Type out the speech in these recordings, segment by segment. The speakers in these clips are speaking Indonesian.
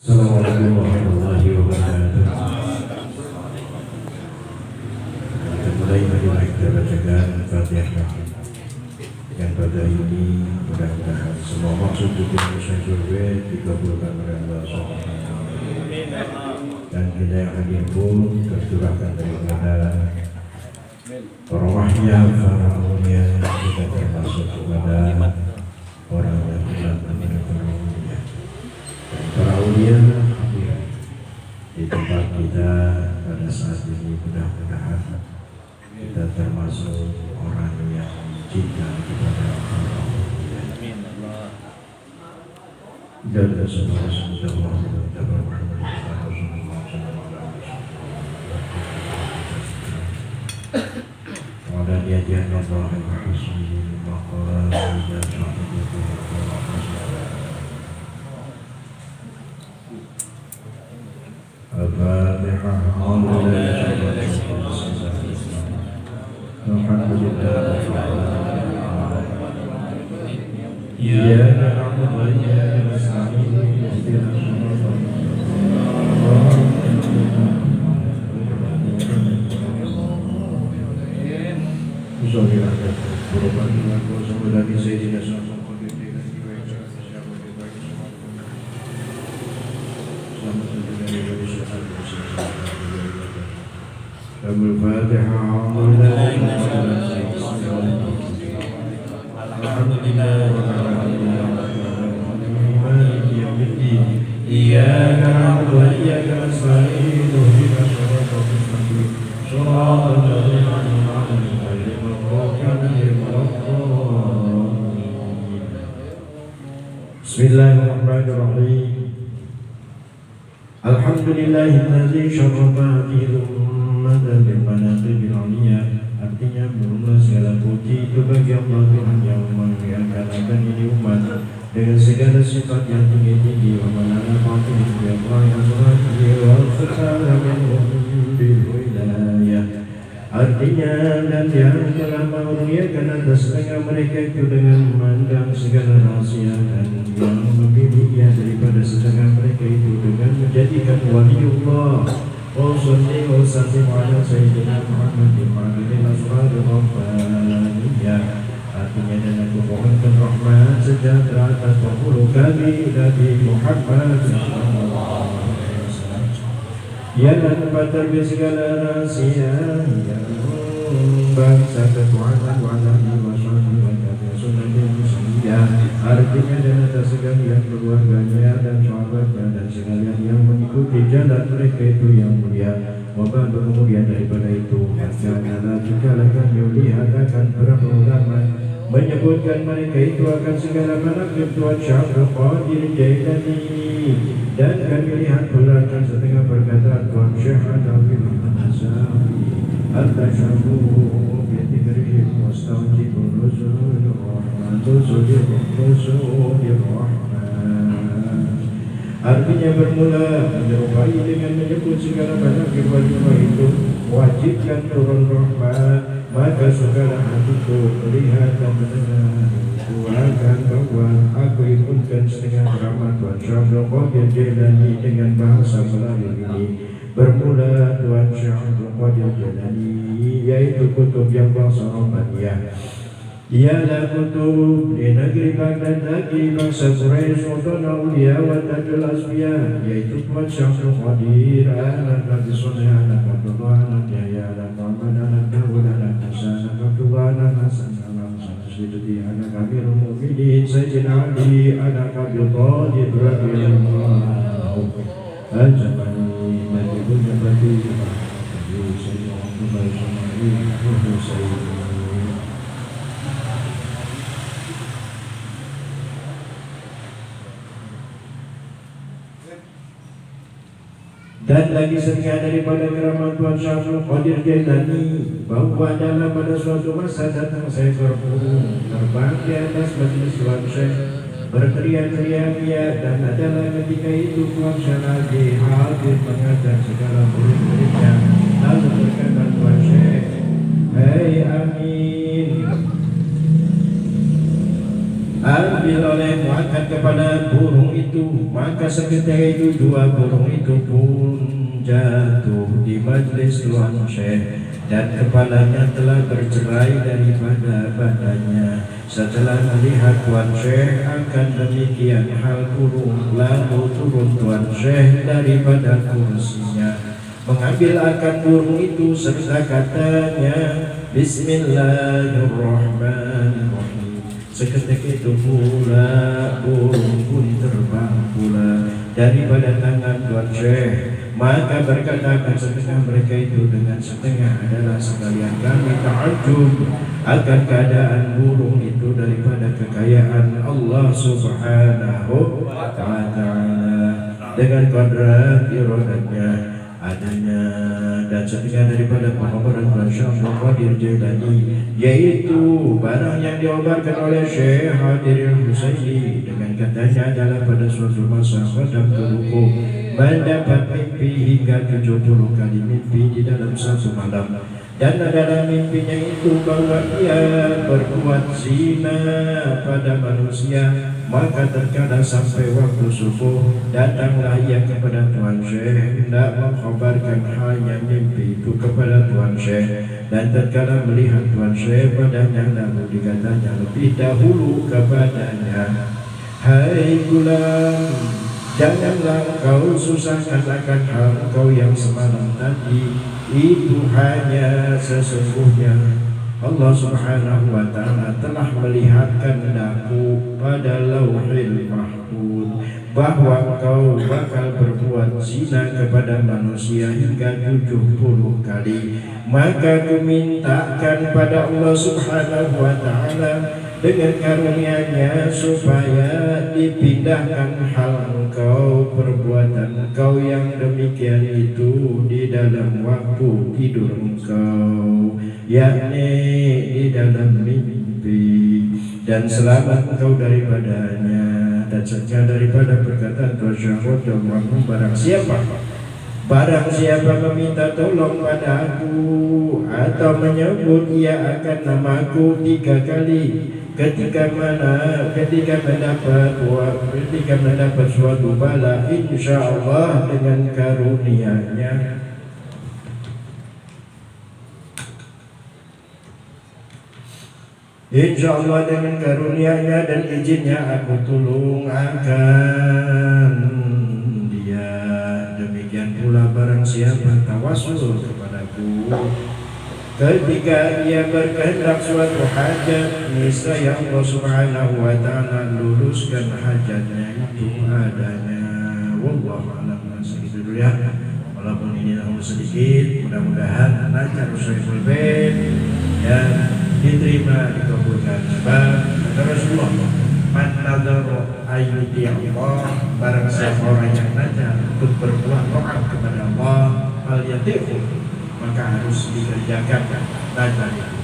Assalamualaikum warahmatullahi wabarakatuh. Kita mulai marilah kita bacakan Fatihah. Yang pada ini mudah-mudahan semua maksud tujuan surga dikabulkan oleh Allah Subhanahu wa taala. Dan kita yang hadir pun tercurahkan daripada para wahya, para aulia, kita termasuk kepada orang yang telah meninggal. Para aulia hadir di tempat kita pada saat ini, mudah-mudahan kita termasuk orang yang cinta kepada para aulia. Dan Rasulullah dan dia jangan Allah al-Husni maqam dan Al-Fatihah. Alhamdulillah. Iyyaka na'budu wa iyyaka nasta'in. Ihdinas siratal Bismillahirrahmanirrahim. Alhamdulillahilladzi syarrafa hadhihi ummatan bil manaqibil 'aliyah. Artinya bermula segala puji itu bagi Allah Tuhan yang memuliakan akan ini umat dengan segala sifat yang tinggi-tinggi. Wa manana fatihi bi Allah azwajihi wa fatala minhum bil wilayah. Artinya dan yang telah memuliakan atas setengah mereka itu dengan memandang segala rahasia, dan yang memilihnya daripada setengah mereka itu dengan menjadikan waliullah. Wa salli wa sallim ala sayyidina Muhammadin wa alihi washabihi rabbaniyah. Artinya dan aku mohonkan rahmat sejahtera atas penghulu kami Nabi Muhammad sallallahu alaihi wasallam. Ya tempat terbit segala rahasia yang bangsa ketuhanan wa alihi washabihi wa sunnatul muslimiyah. Artinya dan atas segala keluarganya dan sahabatnya dan segala yang mengikuti jalan mereka itu yang mulia. Wabah kemudian daripada itu, janganlah juga kami lihat akan para ulama menyebutkan mereka itu akan segala manaqib Tuhan Syekh Qadir Jailani, dan kami lihat pula akan setengah perkataan Tuhan Syekh Abdul Hasan Al-Tashabu bi'tikrihim wastawjibun nuzul rahmatul sujud rahman. Artinya bermula menyerupai dengan menyebut segala manaqib wajibah itu, wajibkan turun rahmat, maka segala hatiku melihat dan mendengar Tuhan bahwa aku ikutkan setengah rahmat Tuhan Syekh Qadir Jailani dengan bahasa Melayu ini. Bermula Tuhan Syekh Qadir Jailani yaitu kutub yang bahasa Romaniyah. Ialah kutub di negeri Baghdad lagi bangsa Quraisy Sultan Aulia wa Tajul Asfiya, yaitu Tuhan Syekh Qadir anak Nabi Saleh anak Abdullah anak Yahya anak Muhammad anak Dawud anak Hasan anak Abdullah anak Hasan anak Sayyidi anak Amirul Mukminin Sayyidina Ali anak Abi Thalib radhiyallahu anhu. Nabi pun berbagi Sayyidina Muhammad sallallahu dan lagi setengah daripada keramat Tuhan Syekh Qadir Jailani, bahwa dalam pada suatu masa datang seekor burung terbang di atas majelis Tuhan Syekh berteriak-teriak ya, dan adalah ketika itu Tuhan Syekh lagi hadir mengajar segala murid-muridnya. Lalu berkata Tuhan Syekh, "Hei Amin, ambil olehmu akan kepada burung itu, maka seketika itu dua burung itu pun jatuh di majlis Tuan Syekh dan kepalanya telah bercerai daripada badannya. Setelah melihat Tuan Syekh akan demikian hal burung, lalu turun Tuan Syekh daripada kursinya, mengambil akan burung itu serta katanya, Bismillahirrahmanirrahim. Seketika itu pula burung pun terbang pula daripada tangan Tuan Syekh. Maka berkatakan setengah mereka itu dengan setengah adalah sekalian kami ta'ajub akan keadaan burung itu daripada kekayaan Allah Subhanahu wa ta'ala dengan kodrat iradanya adanya. Dan setengah daripada pengobatan Tuan Syekh Abdul Qadir Jailani, yaitu barang yang diobarkan oleh Syekh Hadiril Husaini dengan katanya adalah pada suatu masa khadam turuku mendapat mimpi hingga 70 kali mimpi di dalam satu malam, dan dalam mimpinya itu bahwa ia berbuat zina pada manusia. Maka terkadang sampai waktu subuh datanglah ia kepada Tuan Syekh hendak mengkhabarkan halnya mimpi itu kepada Tuan Syekh, dan terkadang melihat Tuan Syekh padanya lalu dikatanya lebih dahulu kepadanya, hai gulam, janganlah kau susahkan akan hal kau yang semalam tadi, itu hanya sesungguhnya Allah Subhanahu wa ta'ala telah melihatkan daku pada lauhil mahfuz bahwa kau bakal berbuat zina kepada manusia hingga 70 kali. Maka ku mintakan pada Allah Subhanahu wa ta'ala dengan karunia-Nya supaya dipindahkan hal engkau, perbuatan engkau yang demikian itu di dalam waktu tidur engkau, yakni di dalam mimpi, dan selamat engkau daripadanya. Dan saja daripada perkataan Tuan Syekh barang siapa meminta tolong pada aku atau menyebut ia akan namaku 3 kali ketika mendapat suatu bala, insyaallah dengan karunia-Nya dengan karunia-Nya dan izinnya aku tolong akan dia. Demikian pula barang siapa tawasul kepadaku ketika ia berkehendak suatu hajat, niscaya Allah Subhanahu wa ta'ala luluskan hajatnya itu adanya. Wallahu a'lam. Segitu dulu ya, walaupun ini sedikit, mudah-mudahan lancar Syaiful Bait dan diterima, dikabulkan. Sebab kata Rasulullah, man nadhara ayyuti Allah, barang siapa orang yang nazar untuk berbuat taat kepada Allah, hal yati'u, maka harus dikerjakan nazar itu.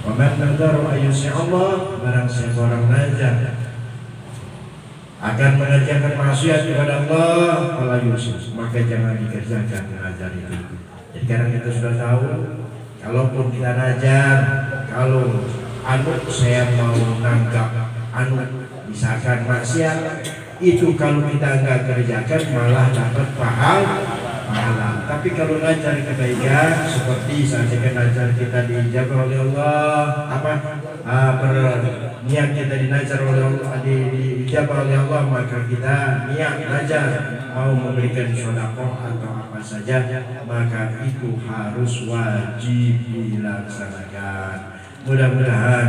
Wa man nadhara ayyusi Allah, barang siapa orang nazar akan mengerjakan maksiat kepada Allah, fala yusis, maka jangan dikerjakan nazar itu. Jadi sekarang kita sudah tahu, kalaupun kita nazar, kalau saya mau nanggap misalkan maksiat itu, kalau kita enggak kerjakan malah dapat pahala. Tapi kalau nazar kebaikan seperti saat nazar kita diijabah oleh Allah, niat kita dinazar oleh Allah, diijabah oleh Allah, maka kita niat nazar mau memberikan sedekah atau apa saja, maka itu harus wajib dilaksanakan. Mudah-mudahan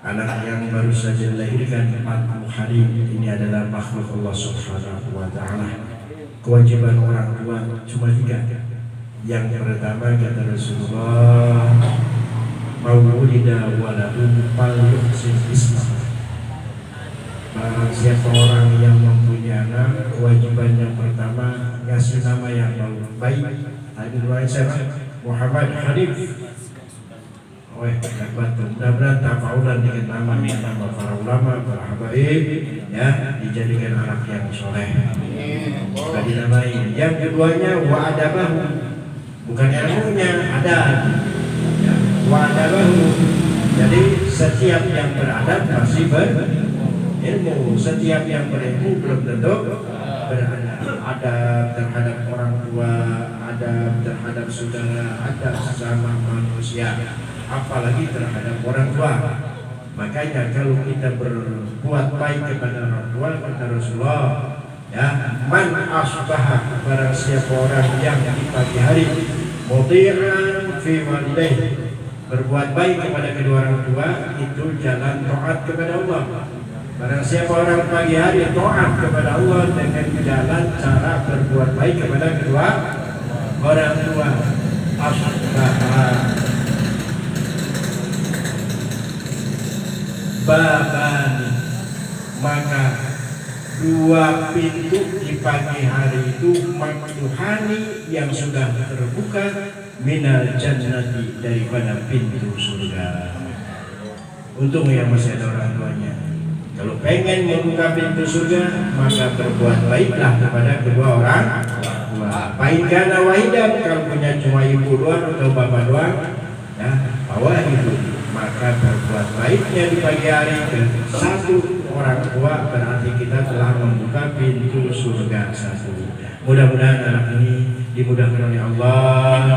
anak yang baru saja dilahirkan 40 hari ini adalah makhluk Allah Subhanahu wa ta'ala. Kewajiban orang tua cuma 3. Yang pertama kata Rasulullah, maulida waladun falyuhsin ismah. Barang siapa orang yang mempunyai anak, kewajiban yang pertama ngasih nama yang baik. Tadi doain saya Muhammad Hanif. Mudah-mudahan tafaulan dengan nama para ulama, para habaib, ya, dijadikan anak yang soleh. Sudah dinamai. Yang keduanya wa adabahu, bukan ilmunya, ada. Ya, wa adabahu, Jadi setiap yang beradab pasti berilmu, setiap yang berilmu belum tentu beradab. Adab terhadap orang tua, adab terhadap saudara, adab sesama manusia, apalagi terhadap orang tua. Makanya kalau kita berbuat baik kepada orang tua, kata Rasulullah, ya, man asbaha, barang siapa orang yang di pagi hari muti'an fi walidayhi, berbuat baik kepada kedua orang tua, itu jalan taat kepada Allah. Barang siapa orang pagi hari taat kepada Allah dengan jalan cara berbuat baik kepada kedua orang tua, asbaha babani, maka dua pintu di pagi hari itu maftuhani, yang sudah terbuka, minal jannati, daripada pintu surga. Untung yang masih ada orang tuanya. Kalau pengen membuka pintu surga, maka berbuat baiklah kepada kedua orang tua. Baikkan wahidan, kalau punya cuma ibu doang atau bapak doang, ya, bawa ibu. Maka berbuat baiknya di pagi hari ke satu orang tua, berarti kita telah membuka pintu surga satu. Mudah-mudahan anak ini dimudahkan oleh Allah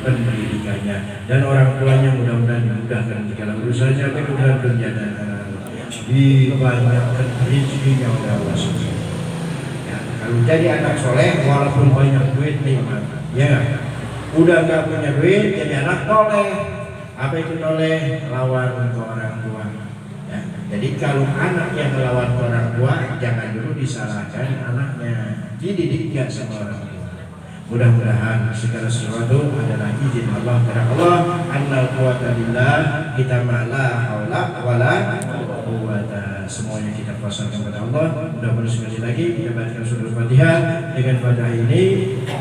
pendidikannya, dan orang tuanya mudah-mudahan dimudahkan segala urusannya, kemudahan kerja dan dibanyakkan rezekinya oleh Allah SWT. Ya, kalau jadi anak soleh walaupun banyak duit nikmat, ya, udah nggak punya duit jadi anak soleh. Apa itu noleh? Lawan ke orang tua. Ya. Jadi kalau anak yang melawan ke orang tua, jangan dulu disalahkan anaknya, dididiknya sama orang tua. Mudah-mudahan segala sesuatu adalah izin Allah kepada Allah. Annal quwwata billah, kita la haula wala quwwata. Semuanya kita pasrahkan kepada Allah. Mudah-mudahan sekali lagi kita baca surah Al-Fatihah. Dengan pada ini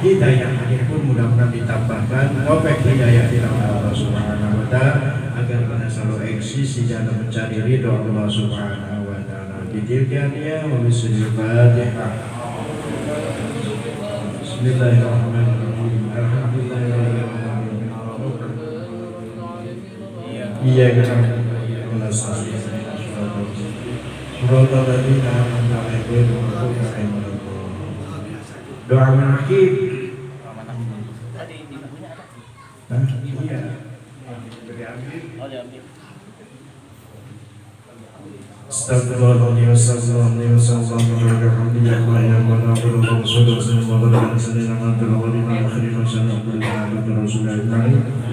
kita yang hadir pun mudah-mudahan ditambahkan wafat hidayah dari Allah Subhanahu wa taala, agar kita selalu eksis di dalam mencari ridho Allah Subhanahu wa taala. Ditilkannya wa bismillahirrahmanirrahim. Bismillahirrahmanirrahim. Alhamdulillahirabbil alamin. Iya kita doa mengakhir. Tadi di bukunya ada. Iya. Astagfirullahaladzim, astagfirullahaladzim, astagfirullahaladzim,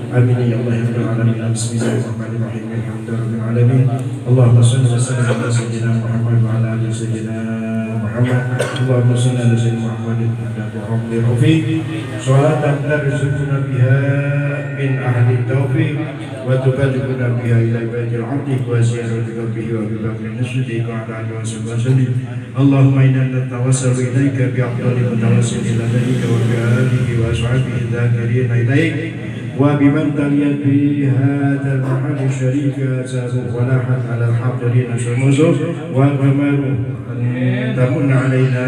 amin ya Allah ya Rabbal alamin. Bismillahirrahmanirrahim. Alhamdulillahirabbil alamin. Allahumma shalli wa sallim ala sayyidina Muhammad wa ala ali sayyidina Muhammad. Allahumma shalli ala sayyidina Muhammadin wa ala ali rafiq. Sholatan tarzuquna biha min ahli taufiq wa tuballighuna biha ila baitil atiq wa ziyaratika bihi wa bi bakrin nasdiq wa ala alihi wa sallam. Allahumma inna natawassalu ilaika bi afdali mutawassilin ilaika wa bi alihi wa ashabihi dzakirina ilaik wa biman taliyat bi hadzal mahal syarika sabu wa lahat ala al-hadirin syumuzu wa kamaru tamunna alaina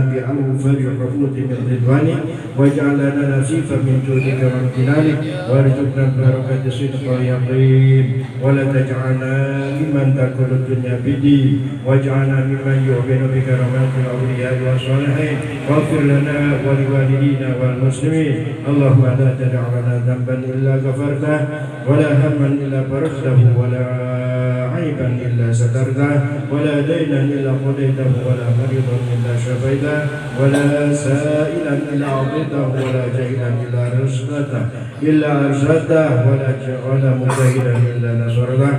bi awfari huquqi min ridwani waj'alna nasifa min judika wa amtinalik warzuqna barakati sidq wal yaqin wa la taj'alna mimman takulu dunya bidi waj'alna mimman yu'minu bi karamatil awliya wa salihin waghfir lana wa liwalidina wal muslimin. Allahumma la tad'a lana dhanban illa ghafartah wa la hamman illa farajtahu wa la 'aiban illa satartah wa la daynan illa qadaytahu wa la maridan illa shafaitah wa la sa'ilan illa ولا جاهلا إلا رشدته إلا أرشدته ولا مجاهدا إلا نصرته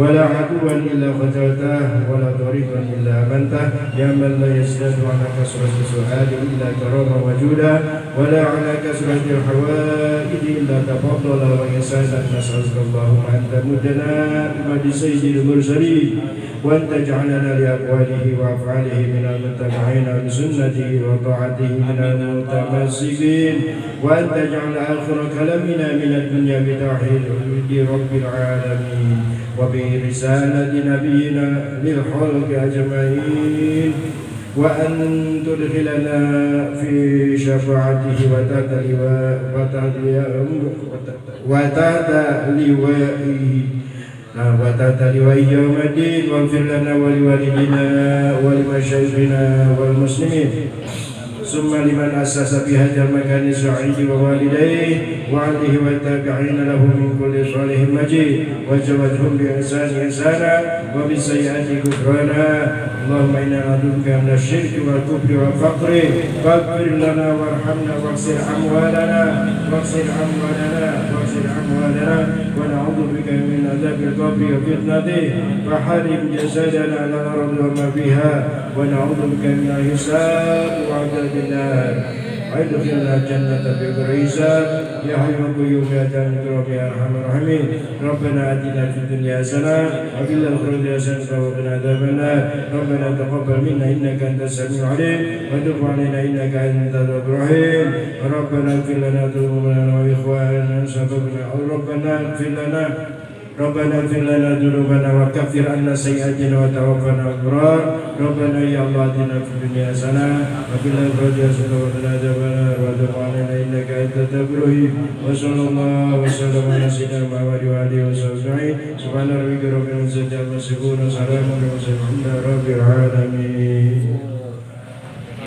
ولا عدوا إلا قتلته ولا طريقا إلا أمنته يا من لا يزداد على كثرة السؤال إلا كرم وجودا ولا على كثرة الحوائج إلا تفضل وإحسانا. نسألك اللهم أن تمدنا بمد سيد المرسلين وأن تجعلنا لأقواله وأفعاله من المتبعين بسنته وطاعته من المتمسكين وأن تجعل آخر كلامنا من الدنيا بتوحيد رب العالمين وبرسالة نبينا للخلق أجمعين وأن تدخلنا في شفاعته وتحت لوائه وتعتلي ويوم الدين واغفر لنا ولوالدينا ولمشايخنا والمسلمين ثم لمن أسس في هذا المكان السعيد ووالديه وعليه والتابعين له من كل صالح مجيد وزوجهم بإحسان إحسانا وبالسيئات كفرانا اللهم إنا نعوذ بك من الشرك والكفر والفقر فاغفر لنا وارحمنا واغسل أموالنا ونعوذ بك من عذاب القبر وفتنته فحرم جسدنا على الأرض وما فيها ونعوذ بك من الحساب وعذاب النار وادخلنا الجنة بغير حساب يا حي القيوم يا ذا الجلال يا أرحم الراحمين ربنا آتنا في الدنيا حسنة وفي الآخرة حسنة وقنا عذاب النار ربنا تقبل منا إنك أنت السميع العليم وتب علينا إنك أنت التواب الرحيم ربنا اغفر لنا ذنوبنا وإخواننا سبقنا ربنا اغفر لنا ذنوبنا وكفر عنا سيئاتنا وتوفنا أبرار ربنا يا الله آتنا في الدنيا حسنة وفي الآخرة حسنة وقنا عذاب النار وتب علينا إنك أنت التواب الرحيم وصلى الله وسلم على سيدنا محمد وآله وصحبه أجمعين سبحان ربك رب العزة عما يصفون وسلام على المرسلين الحمد لله رب العالمين.